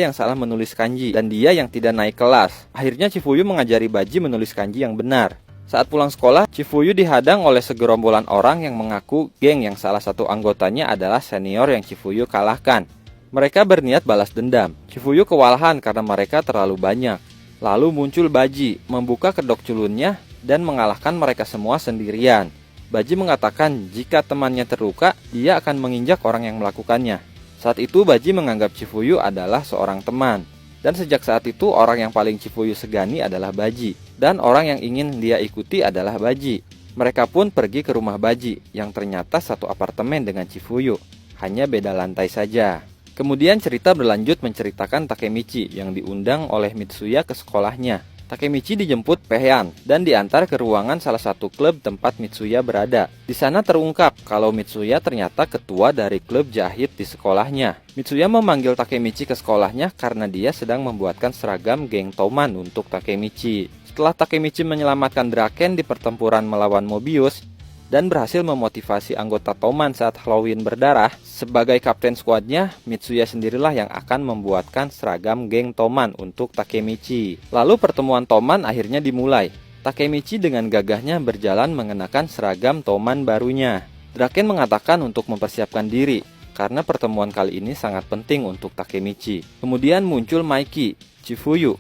yang salah menulis kanji dan dia yang tidak naik kelas. Akhirnya Chifuyu mengajari Baji menulis kanji yang benar. Saat pulang sekolah, Chifuyu dihadang oleh segerombolan orang yang mengaku geng yang salah satu anggotanya adalah senior yang Chifuyu kalahkan. Mereka berniat balas dendam. Chifuyu kewalahan karena mereka terlalu banyak. Lalu muncul Baji, membuka kedok culunnya dan mengalahkan mereka semua sendirian. Baji mengatakan jika temannya terluka, dia akan menginjak orang yang melakukannya. Saat itu Baji menganggap Chifuyu adalah seorang teman. Dan sejak saat itu orang yang paling Chifuyu segani adalah Baji. Dan orang yang ingin dia ikuti adalah Baji. Mereka pun pergi ke rumah Baji, yang ternyata satu apartemen dengan Chifuyu. Hanya beda lantai saja. Kemudian cerita berlanjut menceritakan Takemichi yang diundang oleh Mitsuya ke sekolahnya. Takemichi dijemput Paehan dan diantar ke ruangan salah satu klub tempat Mitsuya berada. Di sana terungkap kalau Mitsuya ternyata ketua dari klub jahit di sekolahnya. Mitsuya memanggil Takemichi ke sekolahnya karena dia sedang membuatkan seragam geng Toman untuk Takemichi. Setelah Takemichi menyelamatkan Draken di pertempuran melawan Mobius dan berhasil memotivasi anggota Toman saat Halloween berdarah, sebagai kapten skuadnya, Mitsuya sendirilah yang akan membuatkan seragam geng Toman untuk Takemichi. Lalu pertemuan Toman akhirnya dimulai. Takemichi dengan gagahnya berjalan mengenakan seragam Toman barunya. Draken mengatakan untuk mempersiapkan diri, karena pertemuan kali ini sangat penting untuk Takemichi. Kemudian muncul Maiki, Chifuyu,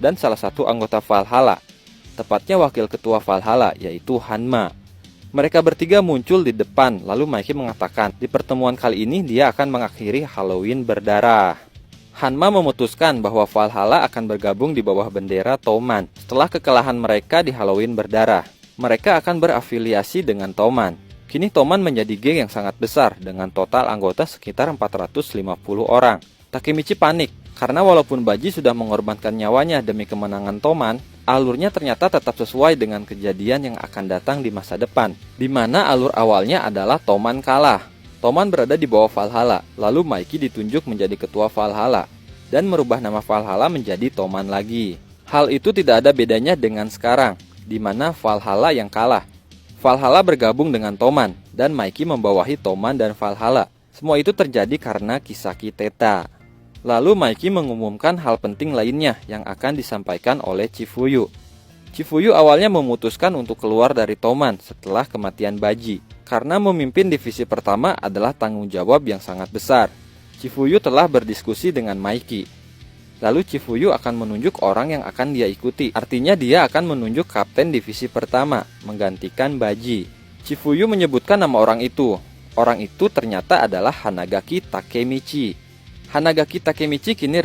dan salah satu anggota Valhalla, tepatnya wakil ketua Valhalla, yaitu Hanma. Mereka bertiga muncul di depan, lalu Maiki mengatakan di pertemuan kali ini dia akan mengakhiri Halloween berdarah. Hanma memutuskan bahwa Valhalla akan bergabung di bawah bendera Toman. Setelah kekalahan mereka di Halloween berdarah, mereka akan berafiliasi dengan Toman. Kini Toman menjadi geng yang sangat besar dengan total anggota sekitar 450 orang. Takemichi panik karena walaupun Baji sudah mengorbankan nyawanya demi kemenangan Toman, alurnya ternyata tetap sesuai dengan kejadian yang akan datang di masa depan, di mana alur awalnya adalah Toman kalah. Toman berada di bawah Valhalla, lalu Maiki ditunjuk menjadi ketua Valhalla, dan merubah nama Valhalla menjadi Toman lagi. Hal itu tidak ada bedanya dengan sekarang, di mana Valhalla yang kalah. Valhalla bergabung dengan Toman, dan Maiki membawahi Toman dan Valhalla. Semua itu terjadi karena Kisaki Teta. Lalu Maiki mengumumkan hal penting lainnya yang akan disampaikan oleh Chifuyu. Chifuyu awalnya memutuskan untuk keluar dari Toman setelah kematian Baji, karena memimpin divisi pertama adalah tanggung jawab yang sangat besar. Chifuyu telah berdiskusi dengan Maiki. Lalu Chifuyu akan menunjuk orang yang akan dia ikuti. Artinya dia akan menunjuk kapten divisi pertama, menggantikan Baji. Chifuyu menyebutkan nama orang itu. Orang itu ternyata adalah Hanagaki Takemichi. Hanagaki Takemichi kini